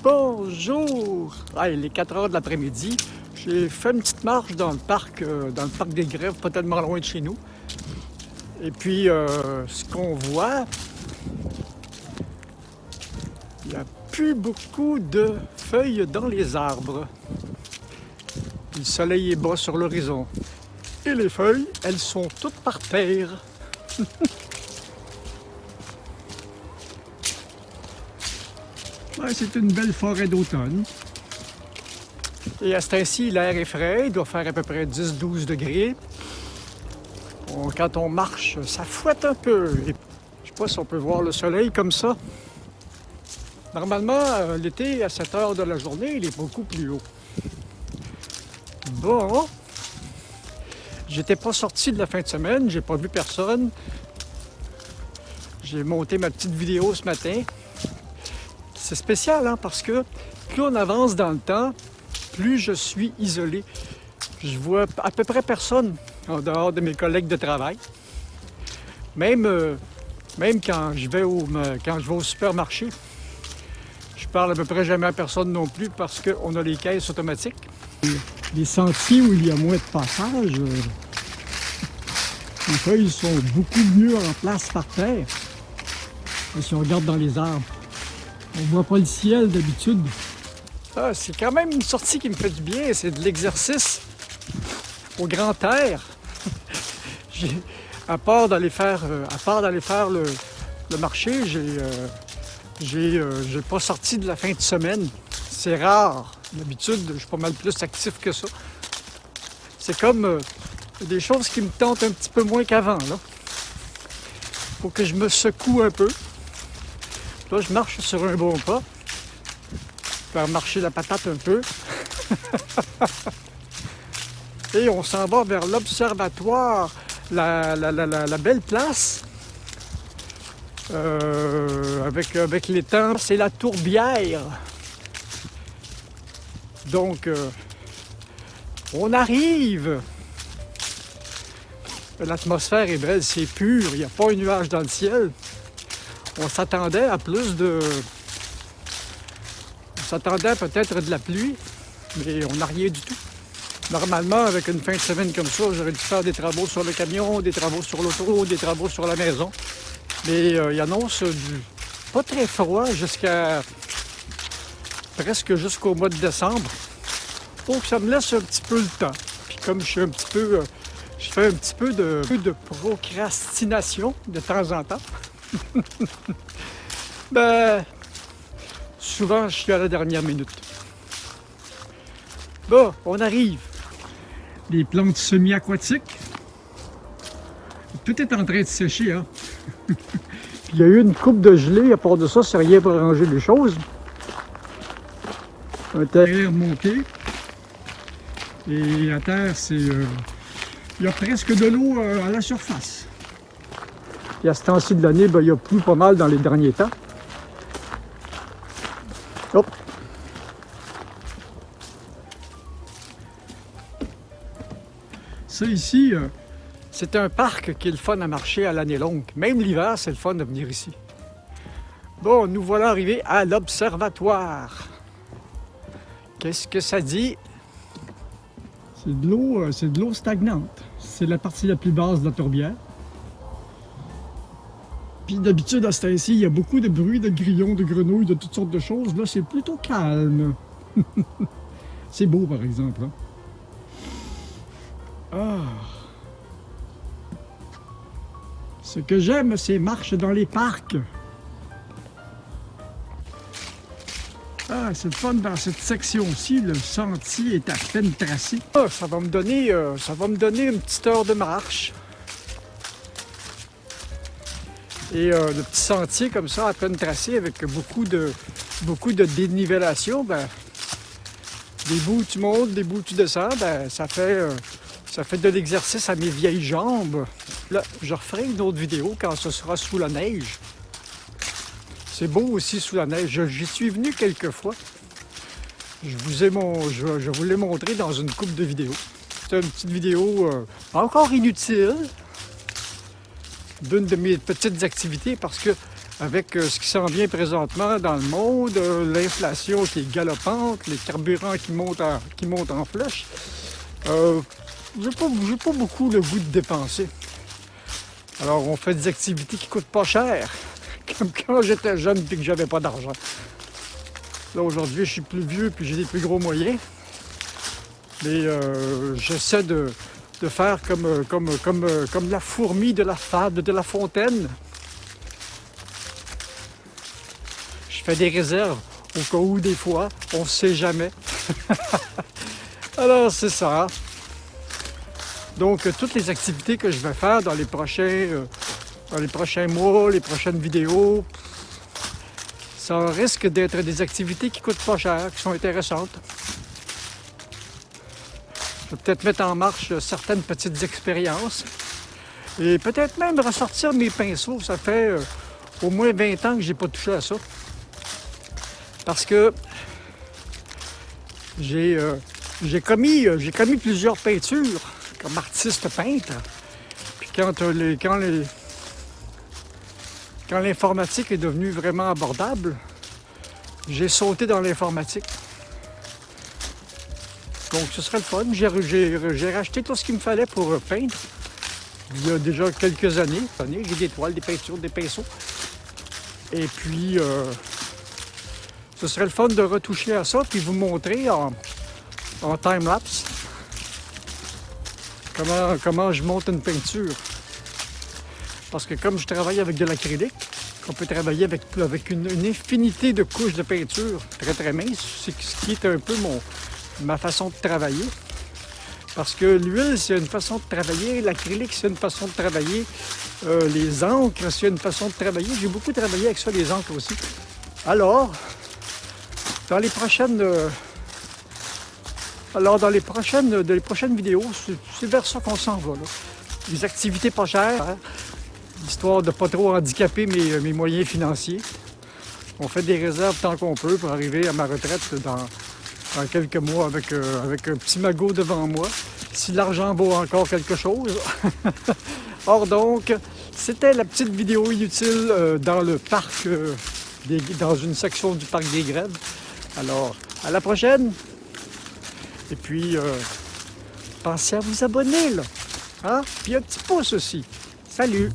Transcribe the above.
Bonjour! Ah, il est 4 heures de l'après-midi. J'ai fait une petite marche dans le parc des Grèves, pas tellement loin de chez nous. Et puis, ce qu'on voit, il n'y a plus beaucoup de feuilles dans les arbres. Le soleil est bas sur l'horizon. Et les feuilles, elles sont toutes par terre. Ouais, c'est une belle forêt d'automne. Et à ce temps-ci, l'air est frais, il doit faire à peu près 10-12 degrés. Quand on marche, ça fouette un peu. Et je sais pas si on peut voir le soleil comme ça. Normalement, l'été, à cette heure de la journée, il est beaucoup plus haut. Bon, j'étais pas sorti de la fin de semaine, j'ai pas vu personne. J'ai monté ma petite vidéo ce matin. C'est spécial, hein, parce que plus on avance dans le temps, plus je suis isolé. Je vois à peu près personne en dehors de mes collègues de travail. Même quand je vais au supermarché, je parle à peu près jamais à personne non plus parce qu'on a les caisses automatiques. Les sentiers où il y a moins de passage, les feuilles sont beaucoup mieux en place par terre. Et si on regarde dans les arbres, on voit pas le ciel d'habitude. Ah, c'est quand même une sortie qui me fait du bien, c'est de l'exercice au grand air. À part d'aller faire le marché, j'ai pas sorti de la fin de semaine. C'est rare. D'habitude, je suis pas mal plus actif que ça. C'est comme des choses qui me tentent un petit peu moins qu'avant. Faut que je me secoue un peu. Là, je marche sur un bon pas. Faire marcher la patate un peu. Et on s'en va vers l'observatoire, la belle place. Avec l'étang, c'est la Tourbière. Donc, on arrive. L'atmosphère est belle, c'est pur, il n'y a pas un nuage dans le ciel. On s'attendait à plus de... On s'attendait à peut-être de la pluie, mais on n'a rien du tout. Normalement, avec une fin de semaine comme ça, j'aurais dû faire des travaux sur le camion, des travaux sur l'auto, des travaux sur la maison. Mais il annonce pas très froid presque jusqu'au mois de décembre. Donc ça me laisse un petit peu le temps. Puis comme je fais un petit peu de procrastination de temps en temps. Ben, souvent je suis à la dernière minute. Bon, on arrive. Les plantes semi-aquatiques. Tout est en train de sécher, hein. Il y a eu une coupe de gelée, à part de ça, c'est rien pour arranger les choses. Un terrain monté. Et à terre, il y a presque de l'eau à la surface. Et à ce temps-ci de l'année, ben, il y a plu pas mal dans les derniers temps. Hop. Ça ici, c'est un parc qui est le fun à marcher à l'année longue. Même l'hiver, c'est le fun de venir ici. Bon, nous voilà arrivés à l'observatoire. Qu'est-ce que ça dit? C'est de l'eau stagnante. C'est la partie la plus basse de la tourbière. Puis d'habitude, à ce temps-ci, il y a beaucoup de bruit de grillons, de grenouilles, de toutes sortes de choses. Là, c'est plutôt calme. C'est beau, par exemple. Hein? Ah. Ce que j'aime, c'est marcher dans les parcs. Ah, c'est le fun dans cette section-ci. Le sentier est à peine tracé. Ah, ça va me donner une petite heure de marche. Et le petit sentier comme ça, à peine tracé, avec beaucoup de dénivellation, ben, des bouts tu montes, des bouts tu descends, ben, ça fait de l'exercice à mes vieilles jambes. Là, je referai une autre vidéo quand ce sera sous la neige. C'est beau aussi sous la neige. J'y suis venu quelques fois. Je vous l'ai montré dans une couple de vidéos. C'est une petite vidéo encore inutile d'une de mes petites activités parce que avec ce qui s'en vient présentement dans le monde, l'inflation qui est galopante, les carburants qui montent en flèche, j'ai pas beaucoup le goût de dépenser. Alors on fait des activités qui coûtent pas cher, comme quand j'étais jeune et que j'avais pas d'argent. Là aujourd'hui je suis plus vieux puis j'ai des plus gros moyens, mais j'essaie de faire comme la fourmi de la fable de La Fontaine. Je fais des réserves au cas où des fois, on ne sait jamais. Alors c'est ça. Donc toutes les activités que je vais faire dans les prochains mois, les prochaines vidéos, ça risque d'être des activités qui ne coûtent pas cher, qui sont intéressantes. Je vais peut-être mettre en marche certaines petites expériences et peut-être même ressortir mes pinceaux. Ça fait au moins 20 ans que je n'ai pas touché à ça. Parce que j'ai commis plusieurs peintures comme artiste peintre. Puis quand l'informatique est devenue vraiment abordable, j'ai sauté dans l'informatique. Donc ce serait le fun. J'ai racheté tout ce qu'il me fallait pour peindre. Il y a déjà quelques années. J'ai des toiles, des peintures, des pinceaux. Et puis ce serait le fun de retoucher à ça puis vous montrer en time-lapse comment je monte une peinture. Parce que comme je travaille avec de l'acrylique, on peut travailler avec une infinité de couches de peinture très très minces, ce qui est un peu ma façon de travailler. Parce que l'huile, c'est une façon de travailler, l'acrylique, c'est une façon de travailler, les encres, c'est une façon de travailler. J'ai beaucoup travaillé avec ça, les encres aussi. Alors, dans les prochaines vidéos, c'est vers ça qu'on s'en va. Là. Des activités pas chères, hein, histoire de ne pas trop handicaper mes moyens financiers. On fait des réserves tant qu'on peut pour arriver à ma retraite dans quelques mois avec un petit magot devant moi, si l'argent vaut encore quelque chose. Or donc, c'était la petite vidéo inutile dans le parc, dans une section du parc des Grèves. Alors, à la prochaine! Et puis, pensez à vous abonner, là. Hein? Puis un petit pouce aussi. Salut!